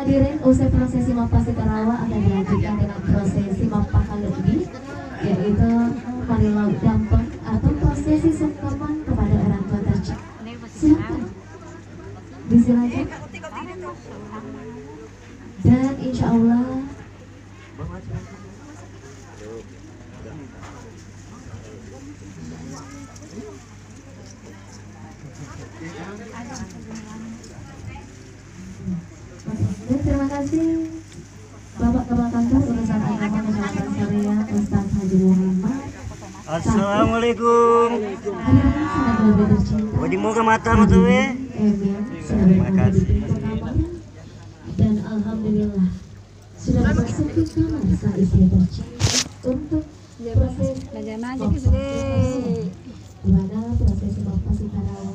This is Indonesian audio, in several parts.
hadirin, usai prosesi Mapasi Tarawa akan dilanjutkan dengan prosesi Mapakalegi, yaitu Marilau Dampeng atau prosesi sungkaman kepada orang tua tercinta. Silakan disilakan. Dan insya Allah dan terima kasih Bapak Kepala Kantor Urusan Agama Kecamatan Saria, Ustaz Haji Muhammad. Assalamualaikum. Wadi moga mata tuh Terima kasih. Dan alhamdulillah sudah memasuki kamar sang istri tercinta untuk proses di mana prosesi Mapasi Tarawa.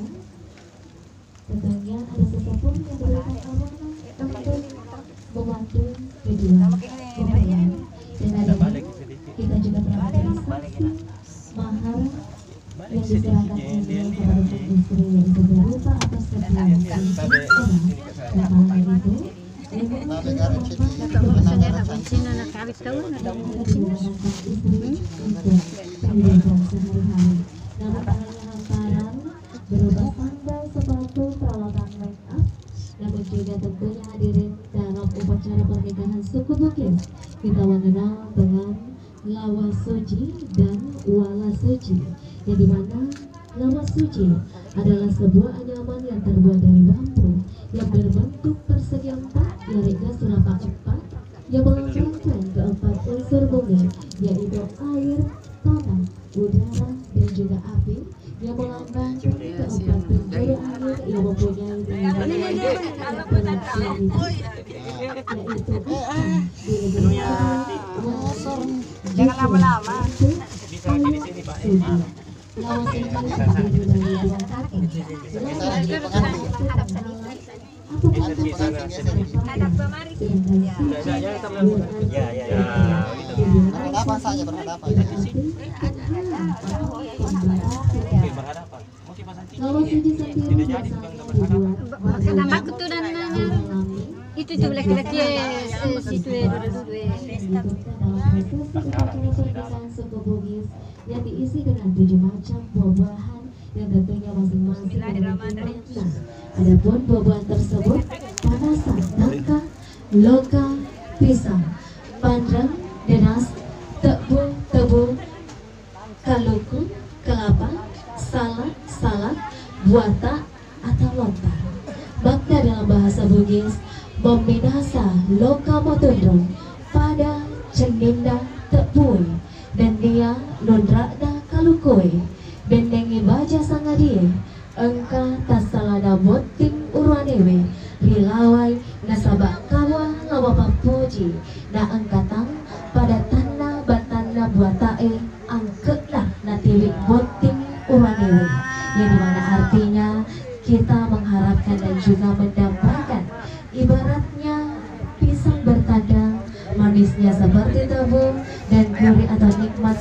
Tentunya ada sesepuh yang berikan amanah untuk membantu kedua mempelai. Dan hari ini kita juga telah menerima mahar yang diserahkan oleh kepada sang istri, yaitu berupa atas keterangan dan malam itu berupa sandal, sepatu, peralatan make up, namun juga tentunya hadirin dalam upacara pernikahan suku Bugis kita mengenal dengan lawas suci dan wala suci, yang dimana lawas suci adalah sebuah anyaman yang terbuat dari bambu yang berbentuk persegi empat, yaitu surapak empat, yang melambangkan keempat unsur bumi, yaitu air, tanah, udara, dan juga api, yang melambangkan keempat penjuru air yang mempunyai jangan lama-lama. Lawas ini terdiri dari dua kaki. Itu juga laki-laki situ suku Bugis yang diisi dengan 7 macam buah-buahan yang tentunya masing-masing memiliki makna. Adapun buah-buahan tersebut panasan, nangka, loka, pisang, pandrang, denas, tebu, kaluku, kelapa, salak, buata atau lontar. Makna dalam bahasa Bugis Membinasa loka motondrong pada ceninda tepui dan dia nondrakna kalukoi bendengi baja sangadie engka tasalada boting urwanewe rilawai nasabak kawa lawa papuji na angkatang pada tanah batana buatae angketlah natiwik boting urwanewe, yang dimana artinya kita mengharapkan dan juga mendambakan ibaratnya pisang bertandang, manisnya seperti tebu dan gurih atau nikmat.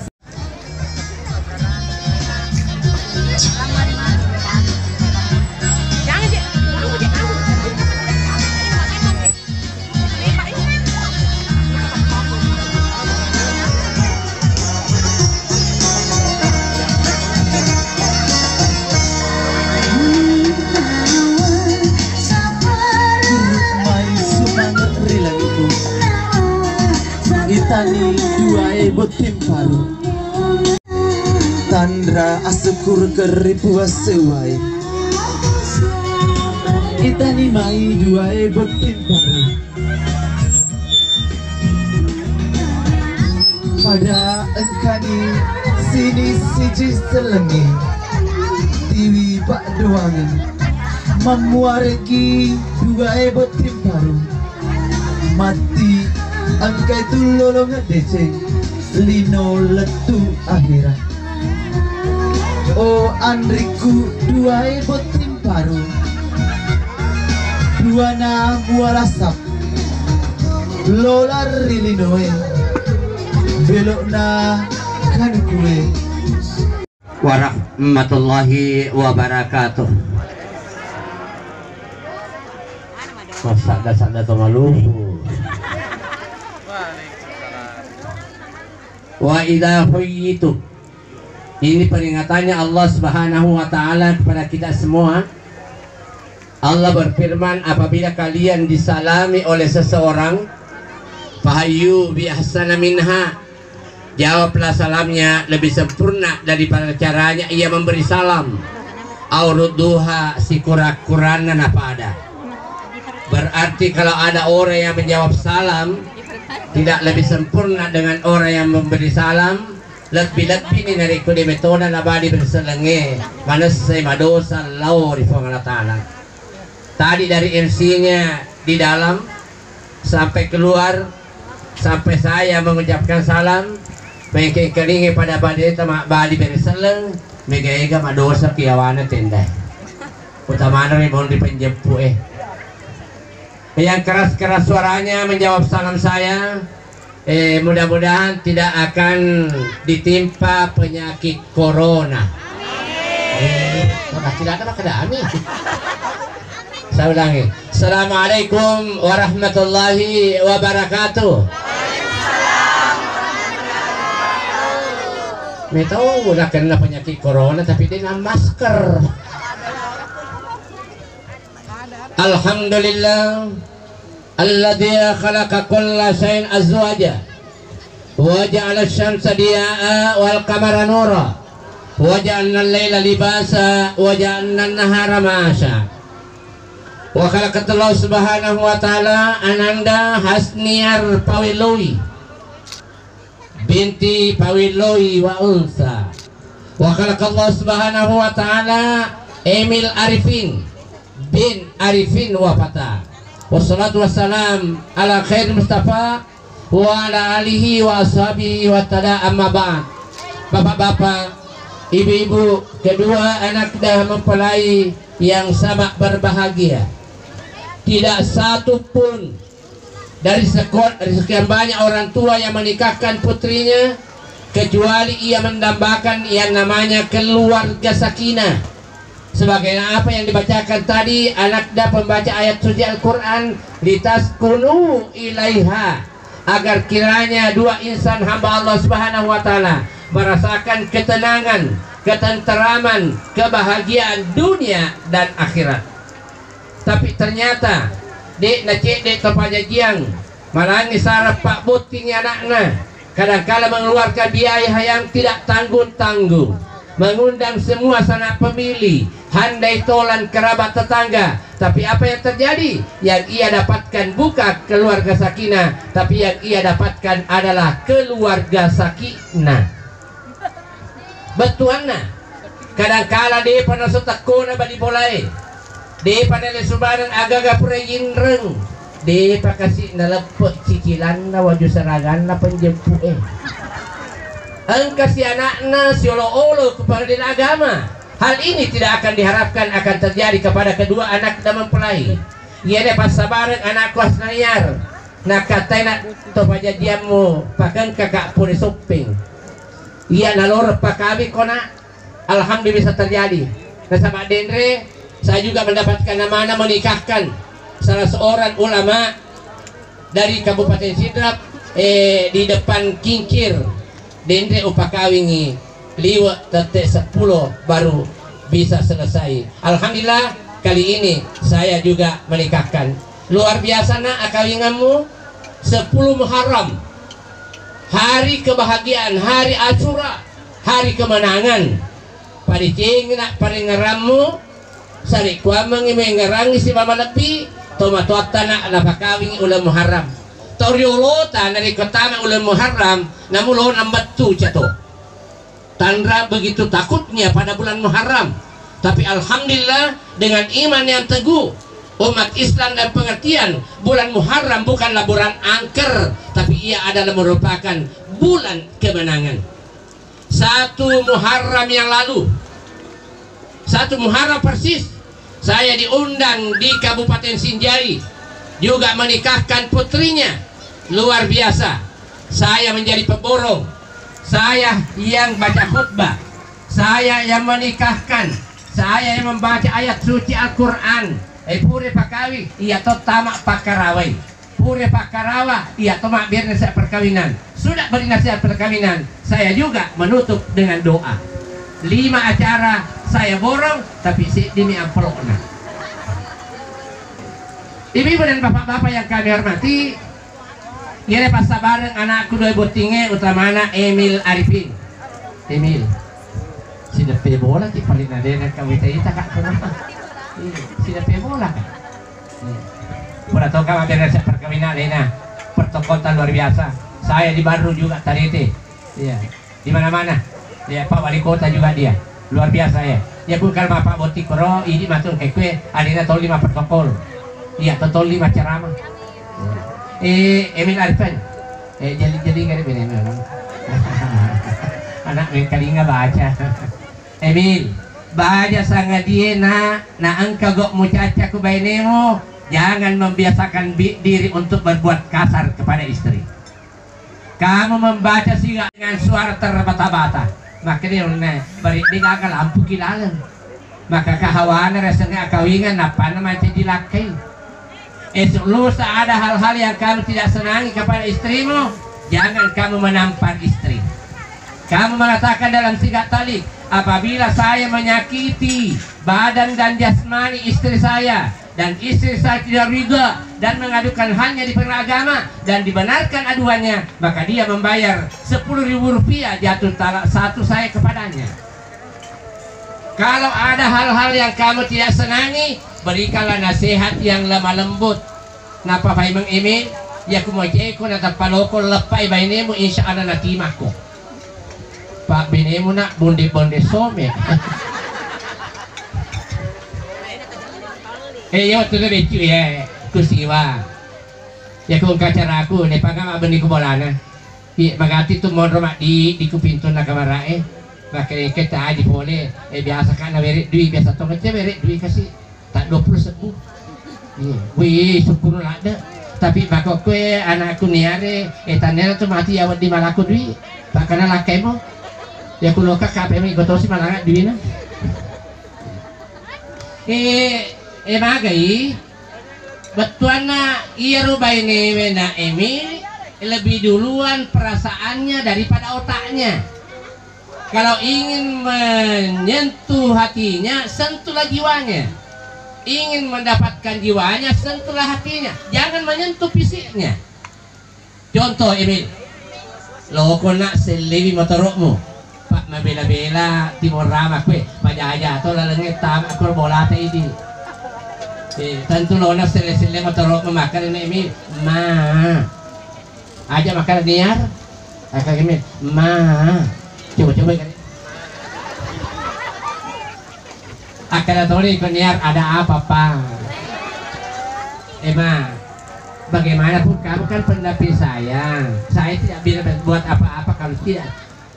Itani dua botim paru tandra asukur keribu asewai Itani mai dua botim paru pada engkani sini siji selengi tiwi pak doangan memuaregi dua botim paru mati angkai tu lolong ngedeceng lino letu akhirat. Oh andriku dua botim paru dua na muarasap lolar rilinoe belok na kan kue. Warahmatullahi wabarakatuh. Masa ada maluhu. Wa idza huyitu. Ini peringatannya Allah Subhanahu wa taala kepada kita semua. Allah berfirman, apabila kalian disalami oleh seseorang, fahayyu bi ahsana minha. Jawablah salamnya lebih sempurna daripada caranya ia memberi salam. Auruduha si kurang-kurangan apa ada. Berarti kalau ada orang yang menjawab salam tidak lebih sempurna dengan orang yang memberi salam, lebih-lebih ni dari kuli metode nabadi berselenge manusia madosa lau di Allah Ta'ala. Tadi dari MC-nya di dalam sampai keluar, sampai saya mengucapkan salam, mengkelingi pada badi tamak badi berseleng, mega-ega madosa kiawana tenda. Utamanya ni mohon dipenjempu Yang keras-keras suaranya menjawab salam saya. Mudah-mudahan tidak akan ditimpa penyakit corona. Tidak ada kami. Saya ulangi. Assalamualaikum warahmatullahi wabarakatuh. Mereka tahu udah kena penyakit corona tapi dia dengan masker. Alhamdulillah alladzi khalaqa kulla shay'in azwaja wa ja'ala asy-syamsa diya'a wal qamara nura wa ja'alna al-laila libasa wa ja'alna an-nahara ma'asha wa khalaqallahu subhanahu wa ta'ala Ananda Hasniar Pawiloi binti Pawiloi wa unsa wa khalaqallahu subhanahu wa ta'ala Emil Arifin bin Arifin wafata. Wassalatu wassalam ala khair Mustafa wa ala alihi wa ashabihi wa tada amma ba'd. Bapak-bapak, ibu-ibu, kedua anak dah mempelai yang sama berbahagia. Tidak satu pun dari sekian banyak orang tua yang menikahkan putrinya kecuali ia mendambakan yang namanya keluarga sakinah. Sebagaimana apa yang dibacakan tadi, anak dah pembaca ayat suci Al-Quran, litaskunu ilaiha, agar kiranya dua insan hamba Allah Subhanahu wa ta'ala merasakan ketenangan, ketenteraman, kebahagiaan dunia dan akhirat. Tapi ternyata dek nacik dek terpajajiang malangi sarap pak buting anaknya, kadang-kala mengeluarkan biaya yang tidak tanggung-tanggung, mengundang semua sanak pemilih, handai tolan kerabat tetangga. Tapi apa yang terjadi? Yang ia dapatkan bukan keluarga sakinah, tapi yang ia dapatkan adalah keluarga sakinah. Betuanna kadang-kala dia pada setakuna badi bolai, dia pada lesubaran agak-agak purayin reng, dia pakasih nalepek cicilan na waju seragan na penjempu engkau si anaknya si olo-olo kepada din agama. Hal ini tidak akan diharapkan akan terjadi kepada kedua anak dan mempelai. Ia dapat sabaran anak kuas nayar nak katai nak topaja diamu pakan kakak puri soping. Ia nalor pakami kona. Alhamdulillah bisa terjadi. Nah sama Dendre, saya juga mendapatkan nama menikahkan salah seorang ulama dari Kabupaten Sidrap di depan kincir. Dendre upakawingi liwa tetek 10 baru bisa selesai. Alhamdulillah kali ini saya juga menikahkan. Luar biasa nak akawinganmu 10 Muharram, hari kebahagiaan, hari Asyura, hari kemenangan. Paricing nak paringaramu sari kuamang mengerangi si mama lepi tomatuata nak napakawingi ulam Muharram. Toriolota dari kota ulam Muharram namun lo nambat tu jatuh. Tandra begitu takutnya pada bulan Muharram. Tapi alhamdulillah dengan iman yang teguh umat Islam dan pengertian bulan Muharram bukanlah bulan angker, tapi ia adalah merupakan bulan kemenangan. 1 Muharram yang lalu, 1 Muharram persis, saya diundang di Kabupaten Sinjai juga menikahkan putrinya. Luar biasa. Saya menjadi pemborong, saya yang baca khutbah, saya yang menikahkan, saya yang membaca ayat suci Al-Quran, pure pakawi iya to tamak pakarawai, pure pakarawa iya to mak biar nasihat perkawinan. Sudah beri nasihat perkawinan, saya juga menutup dengan doa. 5 acara saya borong tapi si demi amplopna. Ibu-ibu dan bapak-bapak yang kami hormati, gini pas bareng anakku dua botinge utamana Emil Arifin. Emil, sudah pe bola ki paling ada yang kawita-ita kak kenapa? Sudah pe bola kak. Pura tahu kamu ada nasihat perkawinan Lena, pertokotan luar biasa. Saya di Bandung juga tadi itu, iya, di mana-mana. Ya Pak Wali Kota juga dia, luar biasa ya. Ya bukan Pak Botikoro, ini matung kekwe, Alina tol 5 protokol. Iya, tol 5 ceramah. Emil Arifin, jadi nggak ada Emil. Anak kali nggak baca. Emil, baca sangat dia na engkau gok mucaca ku bainemu, jangan membiasakan diri untuk berbuat kasar kepada istri. Kamu membaca sih dengan suara terbata-bata. Makanya bari di gagal lampu kilalan. Maka kahawana rasanya kawingan apa namanya dilakai. Esok lusa ada hal-hal yang kamu tidak senangi kepada istrimu, jangan kamu menampar istri. Kamu mengatakan dalam sigat talik, apabila saya menyakiti badan dan jasmani istri saya dan istri saya tidak ridha dan mengadukan halnya di pengadilan agama dan dibenarkan aduannya, maka dia membayar 10.000 rupiah jatuh talak 1 saya kepadanya. Kalau ada hal-hal yang kamu tidak senangi, berikanlah nasihat yang lemah lembut. Napa Pak Imam Emil? Ya kumojeko na tapaloko lepai bainemu insya Allah natimako. Pak binemu nak bonde-bonde some. Yo tu na becu ya kusiwa. Ya kung kacara aku ne pangama benih ko bolana. Magati tu mon romak di kupinto na kamarae. Makanya kita di boleh biasa kan beri duit biasa tu macam beri duit kasih tak 20 ribu. Wih 10 ada. Tapi bako kue anakku niare tanera tu mati awat di malaku duit. Tak kena lakai mo. Ya kulo ka KPM gotosi malanga duit na. Magai betuan na iya rubah ini na Emil lebih duluan perasaannya daripada otaknya. Kalau ingin menyentuh hatinya, sentuhlah jiwanya. Ingin mendapatkan jiwanya, sentuhlah hatinya. Jangan menyentuh fisiknya. Contoh Emil, lo kena selewi motorokmu, Pak mabela-bela timur ramah kue, pajaja atau lalengit tam akur bola ini. Tentu lo na sele-sele motorokmu makan ini Emil, aja makan niar, akak Emil, coba kan. Akan tahu nih niar ada apa Pak? Bagaimanapun kamu kan pendamping saya tidak bisa buat apa-apa kalau tidak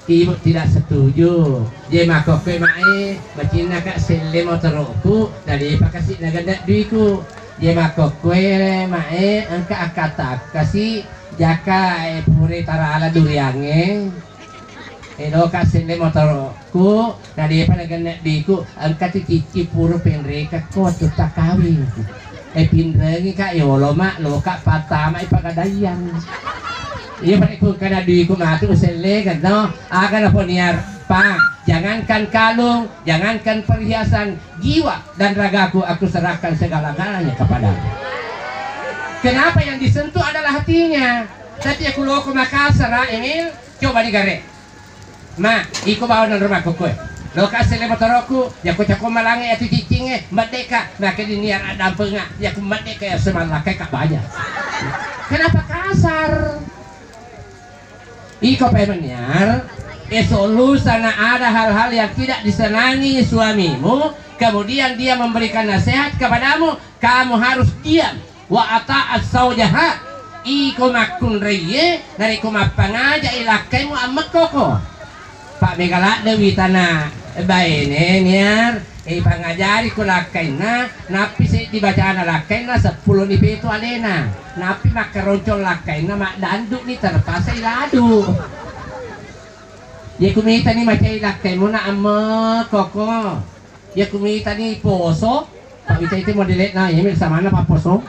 ibu tidak setuju. Jadi maka kue mae bacina kak sele motorku dari pakasih naganda duiku. Jadi maka kue mae angka akata kasih jaka pure tara ala duriange. Elo kasih motorku dari panagana diku angkat cici puro penreka ko tak kawin. Pinrengi kak yolo mak lo kak patama ipagadayan. Iya paniku kana diku mati usele kan no akan apa niar Pak, jangankan kalung, jangankan perhiasan, jiwa dan ragaku aku serahkan segala-galanya kepadamu. Kenapa yang disentuh adalah hatinya. Tapi aku lo ke Makassar Emil, coba digare. Iko bawa ng rumah ko kue. Lo kasih motorku, ya ko cako malangi atau cicingnya, merdeka. Kini niar ada penga, ya ko merdeka ya semalakai kak banyak. Kenapa kasar? Iko pengen lusa ada hal-hal yang tidak disenangi suamimu, kemudian dia memberikan nasihat kepadamu, kamu harus diam. Wa ata'at saujaha. Iko makun reye, dari ko mapangaja ilakai mo amat koko. Pak Megala Dewi tanah baine niar pangajari ko lakay na napi sa dibaca na lakay na 10 ni peto alena napi makaroncol lakay na makdanduk ni terpasa ilado ya kumita ni macay lakay mo na ama koko ya kumita ni poso Pak Wita itu mau dilihat na email sama na paposo.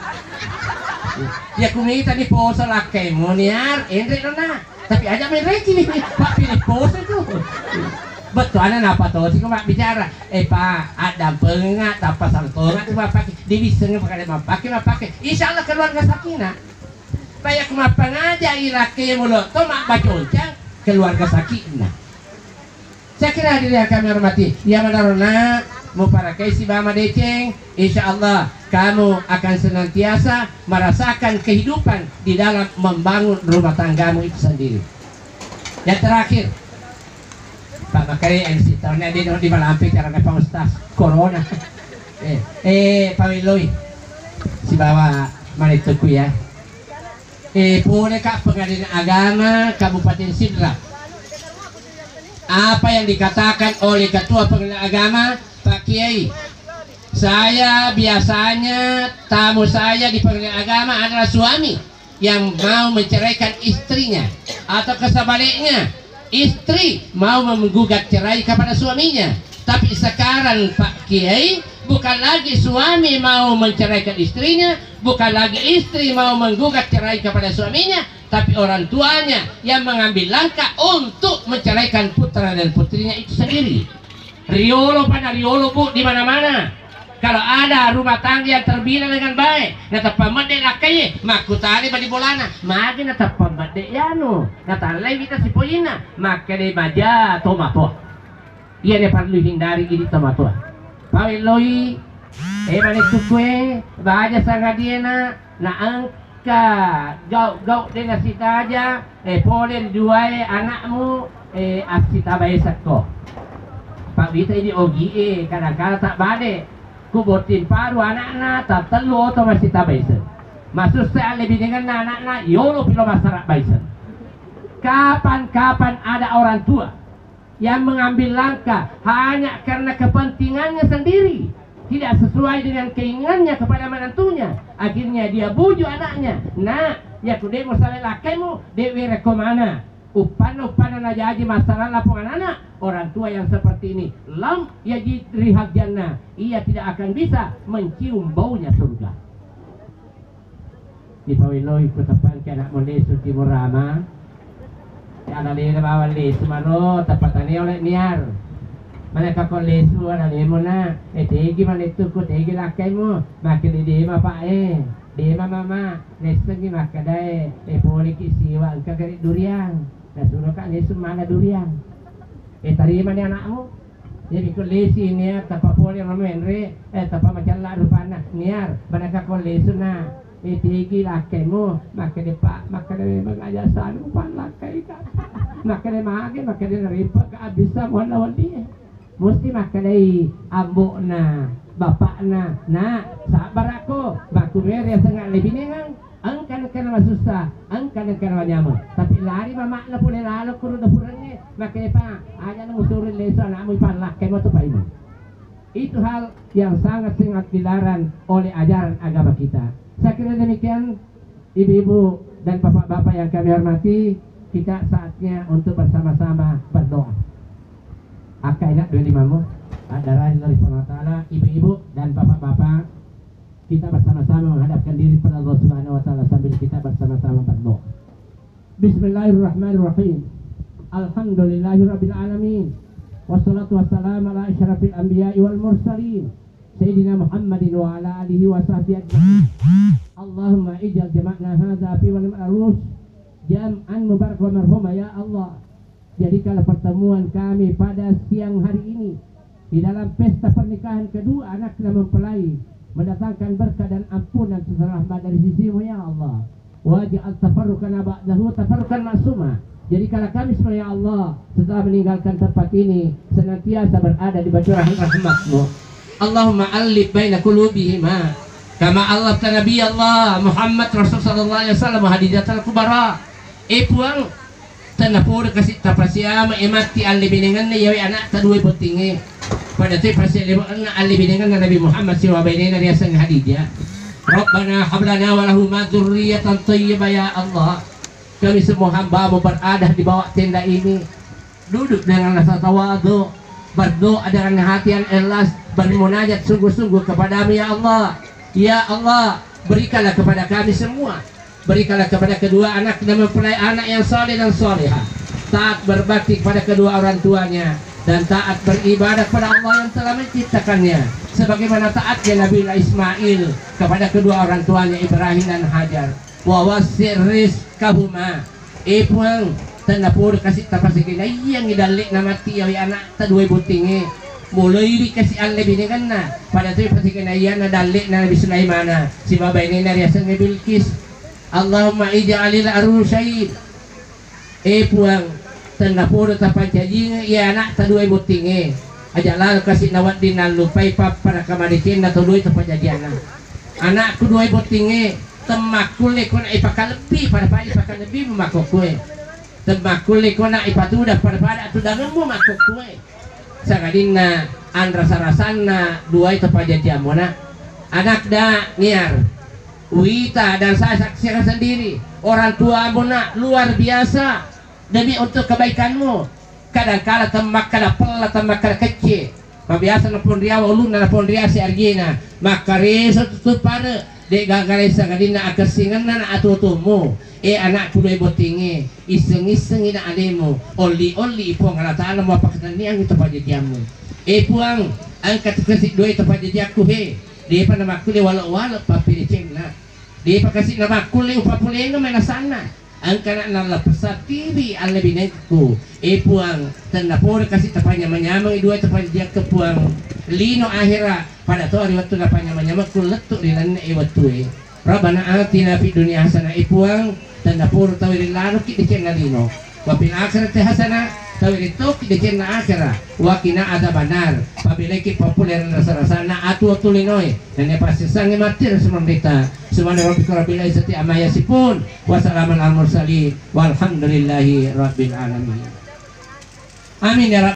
Ya kumita di poso lakay mo niar, Andre na. Tapi aja main reki nih, Pak pilih poso itu. Betul anak apa tuh sih mak bicara Pak ada pengat apa saltongan tuh pakai divisenya pakai insya Allah keluarga sakinah supaya kemapan aja ilaki mulut tuh mak baconcang keluarga sakinah. Saya kira diri yang kami hormati ya manarona mau para kaisi bama deceng insya Allah kamu akan senantiasa merasakan kehidupan di dalam membangun rumah tanggamu itu sendiri. Yang terakhir Pak Makari MC tahunnya di Malampir cara Pak Ustaz Corona Pak Wiloy si bawa manituku ya boleh Kak Pengadilan Agama Kabupaten Sidrap apa yang dikatakan oleh Ketua Pengadilan Agama Pak Kiai. Saya biasanya tamu saya di Pengadilan Agama adalah suami yang mau menceraikan istrinya atau kesebaliknya istri mau menggugat cerai kepada suaminya. Tapi sekarang Pak Kiai bukan lagi suami mau menceraikan istrinya, bukan lagi istri mau menggugat cerai kepada suaminya, tapi orang tuanya yang mengambil langkah untuk menceraikan putra dan putrinya itu sendiri. Riolo pada riolo Bu di mana-mana. Kalau ada rumah tangga yang terbina dengan baik, nata pamade lakai, makutari badi bolana, magi nata pamade yano, nata lay kita si poina, makade maja tomato. Iya ne perlu hindari ini tomato. Pawiloi, mane tukwe, baja sangadiena, na angka, gau dengan sita aja, polen duai anakmu, asita baisako. Pak Vita ini ogi kadang-kadang tak bade. Kubotin paru anak-anak tak telu atau masih tak baisa. Maksud saya lebih dengan anak-anak yolo pilo masyarakat baisa. Kapan-kapan ada orang tua yang mengambil langkah hanya karena kepentingannya sendiri, tidak sesuai dengan keinginannya kepada menantunya, akhirnya dia bujuk anaknya. Nah, ya kude mau salah lakemu, dewi rekomana. Upan-upanan aja masalah laporan anak orang tua yang seperti ini lam yajid rihal jannah, ia tidak akan bisa mencium baunya surga. Di Pawiloi kutapan ke anak Molesu Timur Rama ada lena bawa lesu mano tapatane oleh niar mana kakon lesu ada lemo na tegi mana itu ku tegi lakai mo makin di ma pak dema mama nesengi makadai boleh kisiwa engka kari durian. Nah suruh Kak lesu mana durian terima nih anakmu ya ikut lesi ini ya tapa boleh menre tapa macam lah rupana niar mana kakon lesu na tegi lakaimu maka depak maka de mengajasan upan lakai Kak maka de mage maka de neripa kehabisan lawan dia mesti maka de ambok na bapak na sabar aku baku mere sangat lebih nengang angkan kana susah angkan kana nyaman tapi lari mama na pun lalo kuru dapurnya maka pa aja na musurin leso anakmu ipan lakai mo to paimo. Itu hal yang sangat dilarang oleh ajaran agama kita. Saya kira demikian ibu-ibu dan bapak-bapak yang kami hormati, kita saatnya untuk bersama-sama berdoa. Akainak dua limamu, ada rahim dari Allah, ibu-ibu dan bapak-bapak, kita bersama-sama menghadapkan diri kepada Allah Subhanahu wa taala sambil kita bersama-sama berdoa. Bismillahirrahmanirrahim. Alhamdulillahirabbil alamin. Wassalatu wassalamu ala asyrafil anbiya'i wal mursalin. Sayyidina Muhammadin wa ala alihi wa sahbihi ajma'in. Allahumma ij'al jama'na hadza fi wal ma'ruf jam'an mubarak wa marhuma ya Allah. Jadikanlah pertemuan kami pada siang hari ini di dalam pesta pernikahan kedua anak dan mempelai, mendatangkan berkah dan ampunan serta rahmat dari sisi-Mu ya Allah. Waj'al tafarruqana ba'dahu tafarruqan ma'suma. Jadikanlah kami semua ya Allah setelah meninggalkan tempat ini senantiasa berada di bacaan rahmat-Mu. Allahumma alif baina qulubihima kama allafta nabi Allah Muhammad Rasul sallallahu alaihi wasallam hadijatul kubara. Puang tanapur kasih tapasiama emati alibinengan yawi anak tadui putinge pada tu pasti anak alibinengan Nabi Muhammad siwa bainana riasan hadijah. Rabbana hablana wa lahum dzurriyyatan thayyibah ya Allah. Kami semua hamba-Mu berada di bawah tenda ini, duduk dengan rasa tawadhu, berdoa dengan hati yang ikhlas, bermunajat sungguh-sungguh kepadamu ya Allah. Ya Allah, berikanlah kepada kami semua, berikanlah kepada kedua anak dan mempelai anak yang saleh dan salehah, taat berbakti kepada kedua orang tuanya, dan taat beribadah kepada Allah yang telah menciptakannya, sebagaimana taatnya Nabi Ismail kepada kedua orang tuanya Ibrahim dan Hajar. Wa wasir rizqahuma, puang tanapur kasih tapasikin yang idalik nama tiaw anak ta dua butinge mulai dikasih alle bini kana pada tu pasikin ayana dalik na Nabi Sulaiman si babay ni nariasan ni Bilqis. Allahumma ij'alil arusyid puang tanapur tapajajing ya anak ta dua butinge ajalah kasih nawat dinan lupai pap para kamarikin na tuloy tapajajana anak ku dua butinge temakul ikon ipaka lebih pada ipaka lebih memakuk kue temakul ikon ipatudah pada tudangan mu makuk kue sakadina an rasa-rasana dua itu pajajamona anak da niar wita dan saya saksikan sendiri orang tua muna luar biasa demi untuk kebaikanmu. Kadang-kala temak kada pela temak kada kecil biasa napun dia ulun napun dia si argina maka reso tutup pada dek gagare sakadina akasingan na atutumu anak kudu botinge iseng-iseng ina ademu oli puang ngarataan mo pakatan ni ang ito pajadiamu puang angkat kasih dua ito pajadiaku he di pa namakuli wala papiliceng na di pa kasih namakuli upapulenga manasana ang kana nalapsa TV ang labinetku puang tanapor kasih tapanya manyamang dua ito pajadiak puang lino akhira pada to ari waktu napanya manyamang kuletu dinan waktu Rabbana atina fid dunya hasanah puang tanapur tawiril lano ki dicen nalino wa fil akhirati hasanah tawiril to ki dicen na akhirah wa qina adzabannar pabileki populer rasa-rasana atu tulinoy dan pasti sange matir semendita subhana rabbika rabbil izzati amma yasifun wa salamun al mursalin walhamdulillahi rabbil alamin. Amin ya rabbal